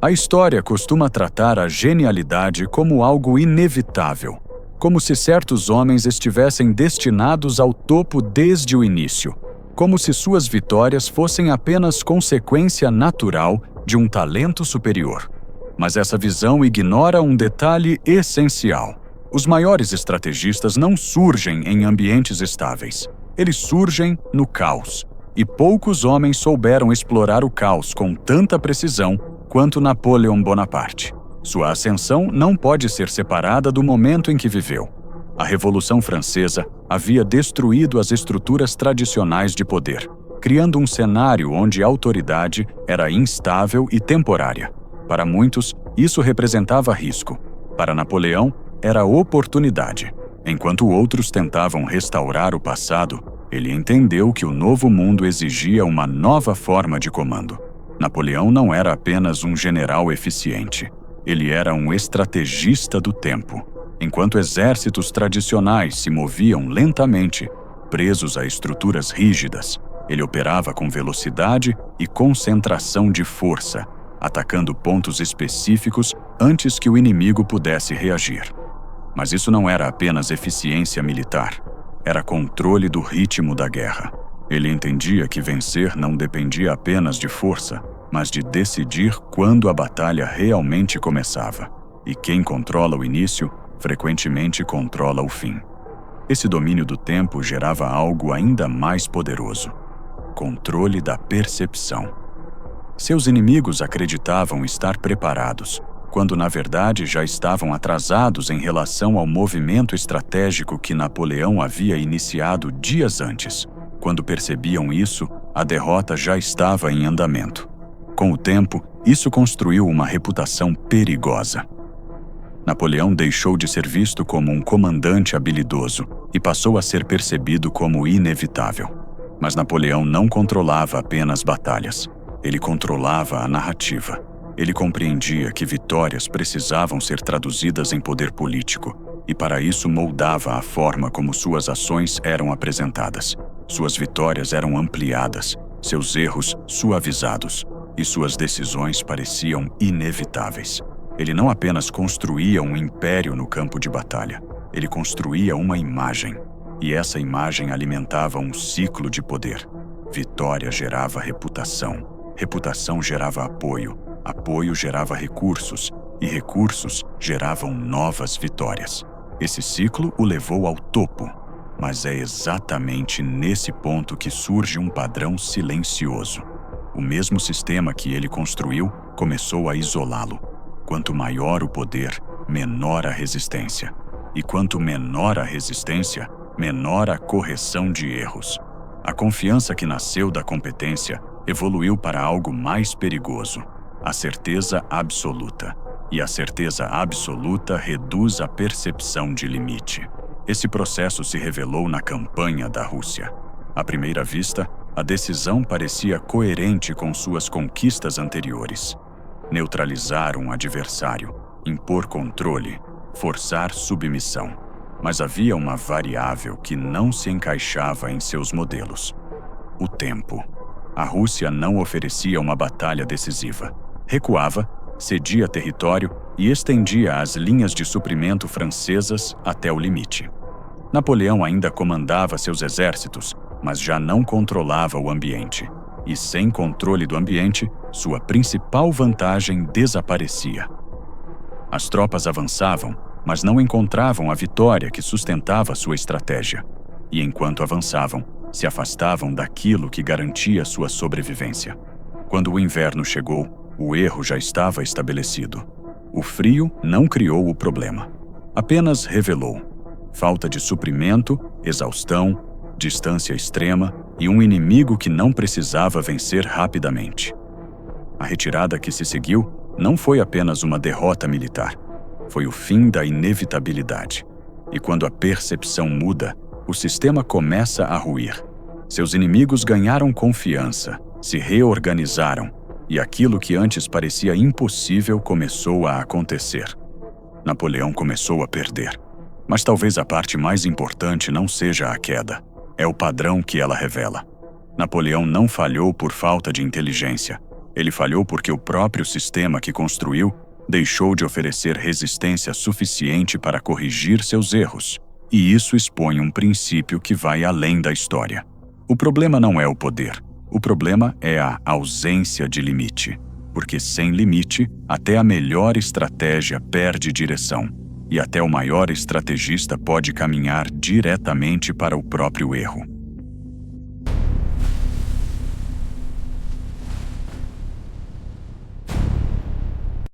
A história costuma tratar a genialidade como algo inevitável, como se certos homens estivessem destinados ao topo desde o início, como se suas vitórias fossem apenas consequência natural de um talento superior. Mas essa visão ignora um detalhe essencial. Os maiores estrategistas não surgem em ambientes estáveis. Eles surgem no caos. E poucos homens souberam explorar o caos com tanta precisão quanto Napoleão Bonaparte. Sua ascensão não pode ser separada do momento em que viveu. A Revolução Francesa havia destruído as estruturas tradicionais de poder, criando um cenário onde a autoridade era instável e temporária. Para muitos, isso representava risco. Para Napoleão, era oportunidade. Enquanto outros tentavam restaurar o passado, ele entendeu que o novo mundo exigia uma nova forma de comando. Napoleão não era apenas um general eficiente. Ele era um estrategista do tempo. Enquanto exércitos tradicionais se moviam lentamente, presos a estruturas rígidas, ele operava com velocidade e concentração de força, atacando pontos específicos antes que o inimigo pudesse reagir. Mas isso não era apenas eficiência militar, era controle do ritmo da guerra. Ele entendia que vencer não dependia apenas de força, mas de decidir quando a batalha realmente começava. E quem controla o início, frequentemente controla o fim. Esse domínio do tempo gerava algo ainda mais poderoso: controle da percepção. Seus inimigos acreditavam estar preparados, quando na verdade já estavam atrasados em relação ao movimento estratégico que Napoleão havia iniciado dias antes. Quando percebiam isso, a derrota já estava em andamento. Com o tempo, isso construiu uma reputação perigosa. Napoleão deixou de ser visto como um comandante habilidoso e passou a ser percebido como inevitável. Mas Napoleão não controlava apenas batalhas. Ele controlava a narrativa. Ele compreendia que vitórias precisavam ser traduzidas em poder político, e para isso moldava a forma como suas ações eram apresentadas. Suas vitórias eram ampliadas, seus erros suavizados, e suas decisões pareciam inevitáveis. Ele não apenas construía um império no campo de batalha, ele construía uma imagem, e essa imagem alimentava um ciclo de poder. Vitória gerava reputação, reputação gerava apoio, apoio gerava recursos, e recursos geravam novas vitórias. Esse ciclo o levou ao topo, mas é exatamente nesse ponto que surge um padrão silencioso. O mesmo sistema que ele construiu começou a isolá-lo. Quanto maior o poder, menor a resistência. E quanto menor a resistência, menor a correção de erros. A confiança que nasceu da competência evoluiu para algo mais perigoso: a certeza absoluta. E a certeza absoluta reduz a percepção de limite. Esse processo se revelou na campanha da Rússia. À primeira vista, a decisão parecia coerente com suas conquistas anteriores. Neutralizar um adversário, impor controle, forçar submissão. Mas havia uma variável que não se encaixava em seus modelos: o tempo. A Rússia não oferecia uma batalha decisiva. Recuava, cedia território e estendia as linhas de suprimento francesas até o limite. Napoleão ainda comandava seus exércitos, mas já não controlava o ambiente. E sem controle do ambiente, sua principal vantagem desaparecia. As tropas avançavam, mas não encontravam a vitória que sustentava sua estratégia. E enquanto avançavam, se afastavam daquilo que garantia sua sobrevivência. Quando o inverno chegou, o erro já estava estabelecido. O frio não criou o problema, apenas revelou falta de suprimento, exaustão, distância extrema e um inimigo que não precisava vencer rapidamente. A retirada que se seguiu não foi apenas uma derrota militar, foi o fim da inevitabilidade. E quando a percepção muda, o sistema começa a ruir. Seus inimigos ganharam confiança, se reorganizaram, e aquilo que antes parecia impossível começou a acontecer. Napoleão começou a perder. Mas talvez a parte mais importante não seja a queda, é o padrão que ela revela. Napoleão não falhou por falta de inteligência, Ele falhou porque o próprio sistema que construiu deixou de oferecer resistência suficiente para corrigir seus erros, e isso expõe um princípio que vai além da história. O problema não é o poder, o problema é a ausência de limite, porque sem limite, até a melhor estratégia perde direção, e até o maior estrategista pode caminhar diretamente para o próprio erro.